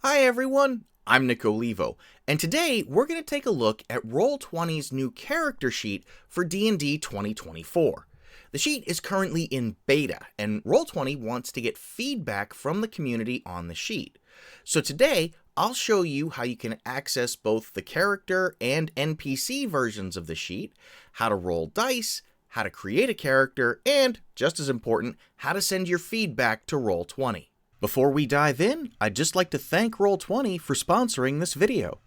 Hi everyone, I'm Nick Olivo, and today we're going to take a look at Roll20's new character sheet for D&D 2024. The sheet is currently in beta, and Roll20 wants to get feedback from the community on the sheet. So today, I'll show you how you can access both the character and NPC versions of the sheet, how to roll dice, how to create a character, and, just as important, how to send your feedback to Roll20. Before we dive in, I'd just like to thank Roll20 for sponsoring this video.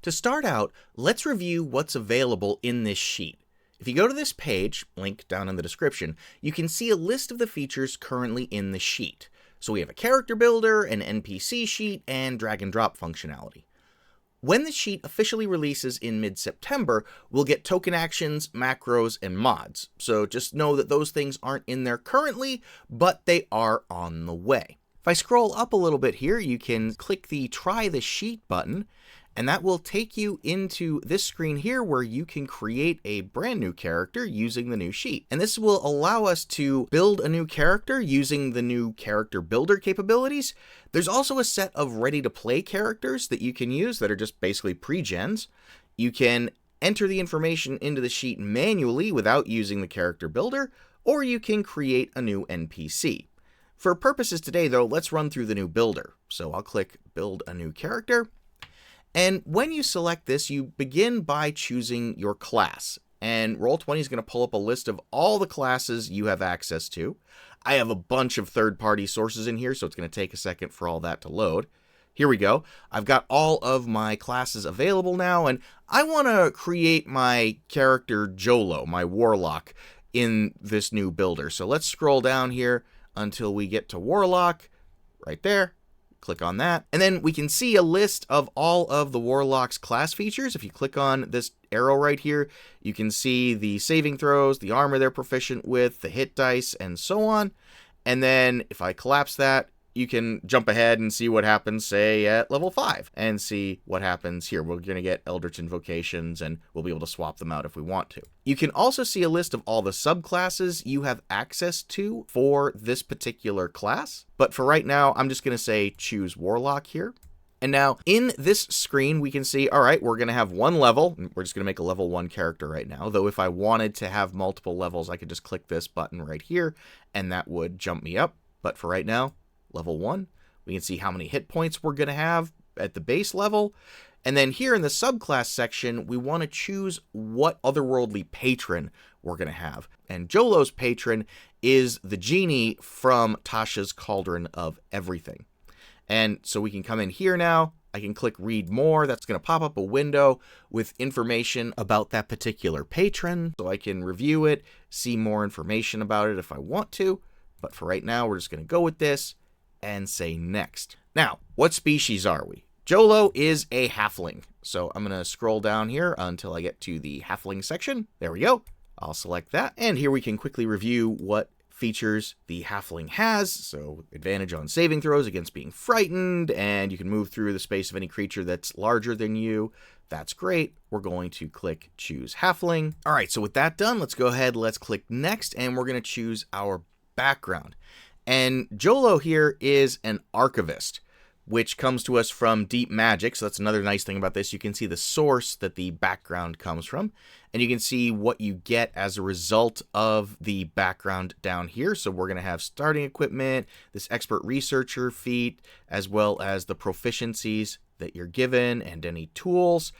To start out, let's review what's available in this sheet. If you go to this page, link down in the description, you can see a list of the features currently in the sheet. So we have a character builder, an NPC sheet, and drag and drop functionality. When the sheet officially releases in mid-September, we'll get token actions, macros, and mods. So just know that those things aren't in there currently, but they are on the way. If I scroll up a little bit here, you can click the Try the Sheet button, and that will take you into this screen here where you can create a brand new character using the new sheet. And this will allow us to build a new character using the new character builder capabilities. There's also a set of ready-to-play characters that you can use that are just basically pre-gens. You can enter the information into the sheet manually without using the character builder, or you can create a new NPC. For purposes today, though, let's run through the new builder. So I'll click Build a New Character. And when you select this, you begin by choosing your class. And Roll20 is going to pull up a list of all the classes you have access to. I have a bunch of third-party sources in here, so it's going to take a second for all that to load. Here we go. I've got all of my classes available now, and I want to create my character Jolo, my warlock, in this new builder. So let's scroll down here until we get to Warlock, right there. Click on that. And then we can see a list of all of the Warlock's class features. If you click on this arrow right here, you can see the saving throws, the armor they're proficient with, the hit dice, and so on. And then if I collapse that, you can jump ahead and see what happens, say, at level 5, and see what happens here. We're going to get Eldritch Invocations, and we'll be able to swap them out if we want to. You can also see a list of all the subclasses you have access to for this particular class. But for right now, I'm just going to say choose Warlock here. And now, in this screen, we can see, all right, we're going to have one level. We're just going to make a level 1 character right now. Though if I wanted to have multiple levels, I could just click this button right here, and that would jump me up. But for right now, level 1, we can see how many hit points we're going to have at the base level. And then here in the subclass section, we want to choose what otherworldly patron we're going to have. And Jolo's patron is the genie from Tasha's Cauldron of Everything. And so we can come in here now. I can click read more. That's going to pop up a window with information about that particular patron. So I can review it, see more information about it if I want to. But for right now, we're just going to go with this and say next. Now, what species are we? Jolo is a halfling. So I'm going to scroll down here until I get to the halfling section. There we go. I'll select that. And here we can quickly review what features the halfling has. So advantage on saving throws against being frightened, and you can move through the space of any creature that's larger than you. That's great. We're going to click choose halfling. All right, so with that done, let's go ahead, let's click next, and we're going to choose our background. And Jolo here is an archivist, which comes to us from Deep Magic. So that's another nice thing about this. You can see the source that the background comes from, and you can see what you get as a result of the background down here. So we're going to have starting equipment, this expert researcher feat, as well as the proficiencies that you're given and any tools.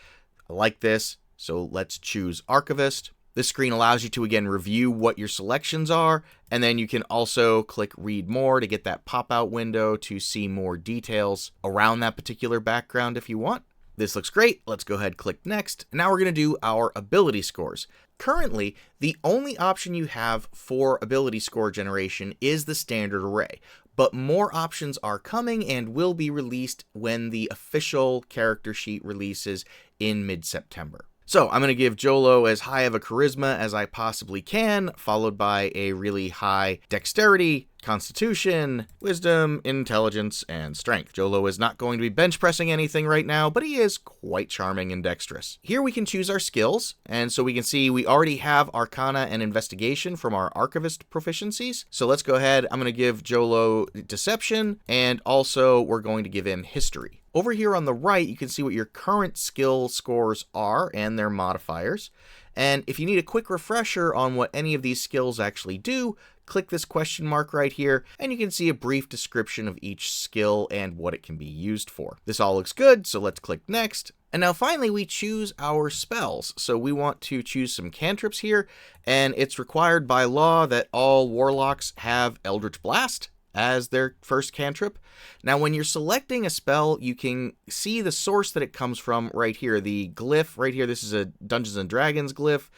I like this. So let's choose archivist. This screen allows you to, again, review what your selections are, and then you can also click Read More to get that pop-out window to see more details around that particular background if you want. This looks great. Let's go ahead and click Next. Now we're going to do our ability scores. Currently, the only option you have for ability score generation is the standard array, but more options are coming and will be released when the official character sheet releases in mid-September. So I'm going to give Jolo as high of a charisma as I possibly can, followed by a really high dexterity, Constitution, Wisdom, Intelligence, and Strength. Jolo is not going to be bench pressing anything right now, but he is quite charming and dexterous. Here we can choose our skills, and so we can see we already have Arcana and Investigation from our Archivist proficiencies. So let's go ahead. I'm going to give Jolo Deception, and also we're going to give him History. Over here on the right, you can see what your current skill scores are and their modifiers. And if you need a quick refresher on what any of these skills actually do, click this question mark right here, and you can see a brief description of each skill and what it can be used for. This all looks good, so let's click Next. And now finally we choose our spells. So we want to choose some cantrips here, and it's required by law that all warlocks have Eldritch Blast as their first cantrip. Now when you're selecting a spell, you can see the source that it comes from right here. The glyph right here, this is a Dungeons & Dragons glyph,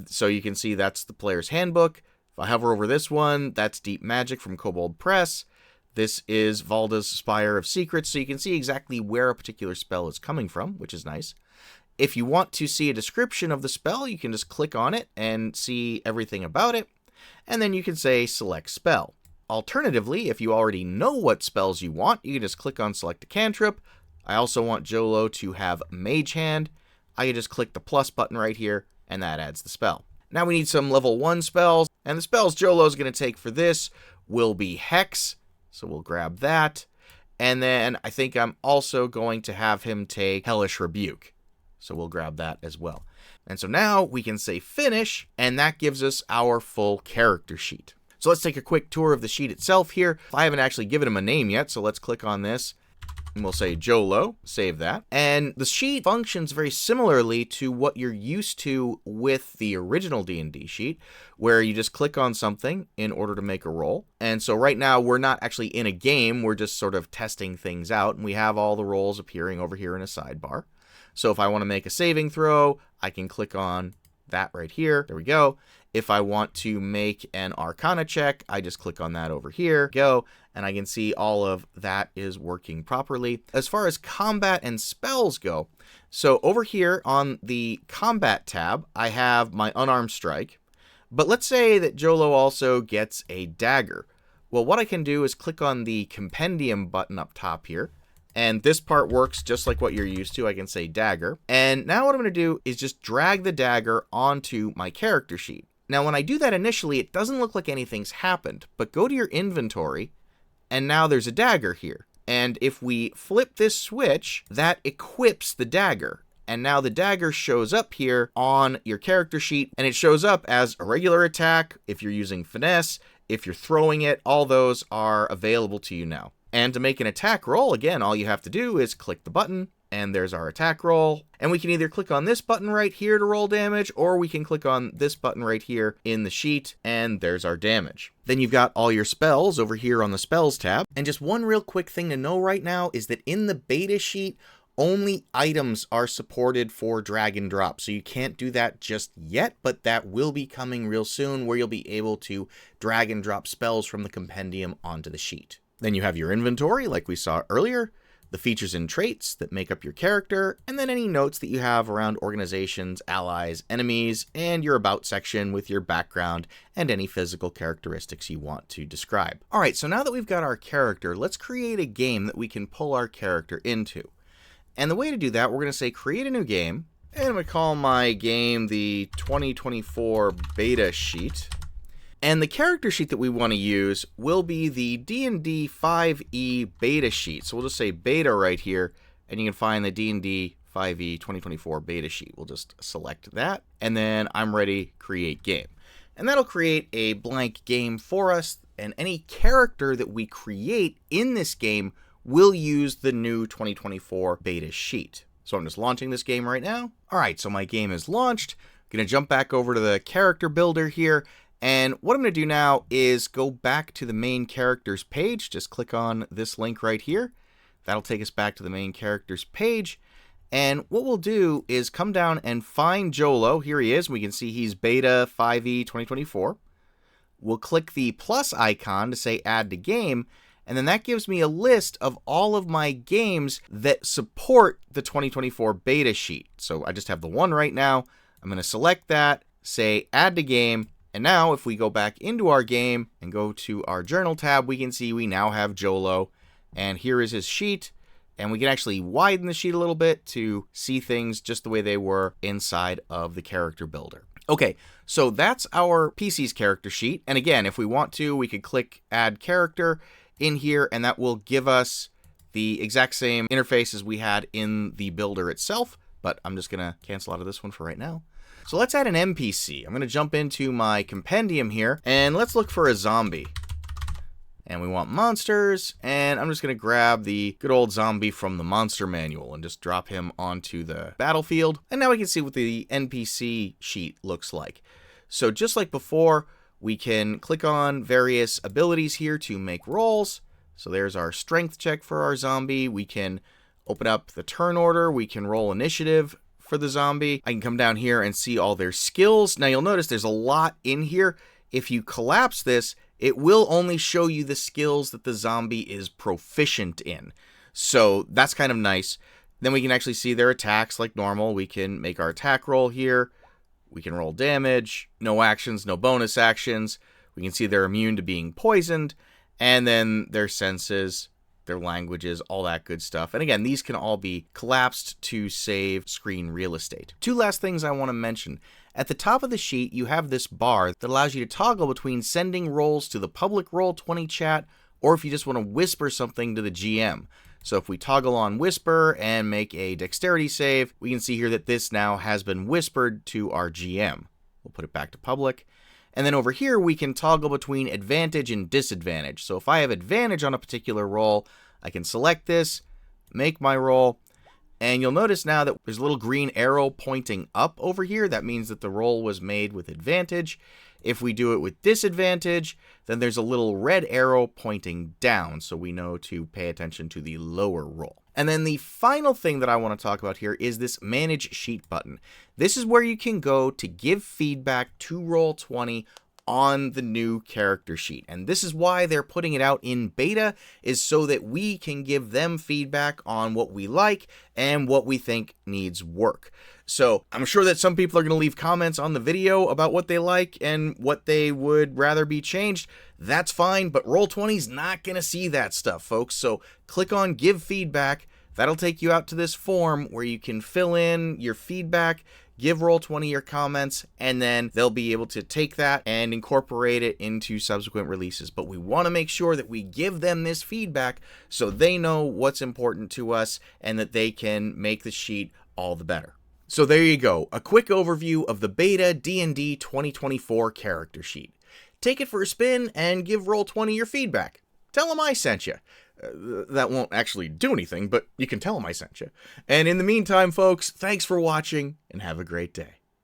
so you can see that's the player's handbook. If I hover over this one, that's Deep Magic from Kobold Press. This is Valda's Spire of Secrets, so you can see exactly where a particular spell is coming from, which is nice. If you want to see a description of the spell, you can just click on it and see everything about it, and then you can say Select Spell. Alternatively, if you already know what spells you want, you can just click on Select a Cantrip. I also want Jolo to have Mage Hand. I can just click the plus button right here, and that adds the spell. Now we need some level 1 spells, and the spells Jolo is going to take for this will be Hex, so we'll grab that. And then I think I'm also going to have him take Hellish Rebuke, so we'll grab that as well. And so now we can say Finish, and that gives us our full character sheet. So let's take a quick tour of the sheet itself here. I haven't actually given him a name yet, so let's click on this. And we'll say Jolo, save that. And the sheet functions very similarly to what you're used to with the original D&D sheet, where you just click on something in order to make a roll. And so right now we're not actually in a game, we're just sort of testing things out, and we have all the rolls appearing over here in a sidebar. So if I want to make a saving throw, I can click on that right here. There we go. If I want to make an Arcana check, I just click on that over here, go, and I can see all of that is working properly. As far as combat and spells go, so over here on the combat tab, I have my unarmed strike, but let's say that Jolo also gets a dagger. Well, what I can do is click on the compendium button up top here, and this part works just like what you're used to. I can say dagger, and now what I'm going to do is just drag the dagger onto my character sheet. Now, when I do that initially, it doesn't look like anything's happened, but go to your inventory, and now there's a dagger here. And if we flip this switch, that equips the dagger. And now the dagger shows up here on your character sheet, and it shows up as a regular attack. If you're using finesse, if you're throwing it, all those are available to you now. And to make an attack roll, again, all you have to do is click the button, and there's our attack roll. And we can either click on this button right here to roll damage, or we can click on this button right here in the sheet, and there's our damage. Then you've got all your spells over here on the Spells tab. And just one real quick thing to know right now is that in the beta sheet, only items are supported for drag and drop. So you can't do that just yet, but that will be coming real soon, where you'll be able to drag and drop spells from the compendium onto the sheet. Then you have your inventory, like we saw earlier, the features and traits that make up your character, and then any notes that you have around organizations, allies, enemies, and your about section with your background and any physical characteristics you want to describe. All right, so now that we've got our character, let's create a game that we can pull our character into. And the way to do that, we're going to say create a new game, and I'm going to call my game the 2024 beta sheet. And the character sheet that we want to use will be the D&D 5e beta sheet. So we'll just say beta right here, and you can find the D&D 5e 2024 beta sheet. We'll just select that, and then I'm ready, create game. And that'll create a blank game for us, and any character that we create in this game will use the new 2024 beta sheet. So I'm just launching this game right now. All right, so my game is launched. I'm going to jump back over to the character builder here. And what I'm going to do now is go back to the main characters page. Just click on this link right here. That'll take us back to the main characters page. And what we'll do is come down and find Jolo. Here he is. We can see he's beta 5e 2024. We'll click the plus icon to say add to game. And then that gives me a list of all of my games that support the 2024 beta sheet. So I just have the one right now. I'm going to select that, say add to game, And now if we go back into our game and go to our journal tab, we can see we now have Jolo, and here is his sheet. And we can actually widen the sheet a little bit to see things just the way they were inside of the character builder. Okay, so that's our PC's character sheet. And again, if we want to, we could click Add Character in here, and that will give us the exact same interface as we had in the builder itself. But I'm just going to cancel out of this one for right now. So let's add an NPC. I'm going to jump into my compendium here, and let's look for a zombie. And we want monsters, and I'm just going to grab the good old zombie from the monster manual and just drop him onto the battlefield. And now we can see what the NPC sheet looks like. So just like before, we can click on various abilities here to make rolls. So there's our strength check for our zombie. We can open up the turn order. We can roll initiative for the zombie. I can come down here and see all their skills. Now you'll notice there's a lot in here. If you collapse this, it will only show you the skills that the zombie is proficient in. So that's kind of nice. Then we can actually see their attacks like normal. We can make our attack roll here. We can roll damage, no actions, no bonus actions. We can see they're immune to being poisoned, and then their senses, their languages, all that good stuff. And again, these can all be collapsed to save screen real estate. Two last things I want to mention. At the top of the sheet, you have this bar that allows you to toggle between sending rolls to the public Roll20 chat, or if you just want to whisper something to the GM. So if we toggle on whisper and make a dexterity save, we can see here that this now has been whispered to our GM. We'll put it back to public. And then over here, we can toggle between advantage and disadvantage. So if I have advantage on a particular roll, I can select this, make my roll, and you'll notice now that there's a little green arrow pointing up over here. That means that the roll was made with advantage. If we do it with disadvantage, then there's a little red arrow pointing down, so we know to pay attention to the lower roll. And then the final thing that I want to talk about here is this Manage Sheet button. This is where you can go to give feedback to Roll20 on the new character sheet. And this is why they're putting it out in beta, is so that we can give them feedback on what we like and what we think needs work. So I'm sure that some people are going to leave comments on the video about what they like and what they would rather be changed. That's fine, but Roll20's not going to see that stuff, folks. So click on Give Feedback. That'll take you out to this form where you can fill in your feedback, give Roll20 your comments, and then they'll be able to take that and incorporate it into subsequent releases. But we want to make sure that we give them this feedback so they know what's important to us and that they can make the sheet all the better. So there you go, a quick overview of the beta D&D 2024 character sheet. Take it for a spin and give Roll20 your feedback. Tell them I sent you. That won't actually do anything, but you can tell them I sent you. And in the meantime, folks, thanks for watching and have a great day.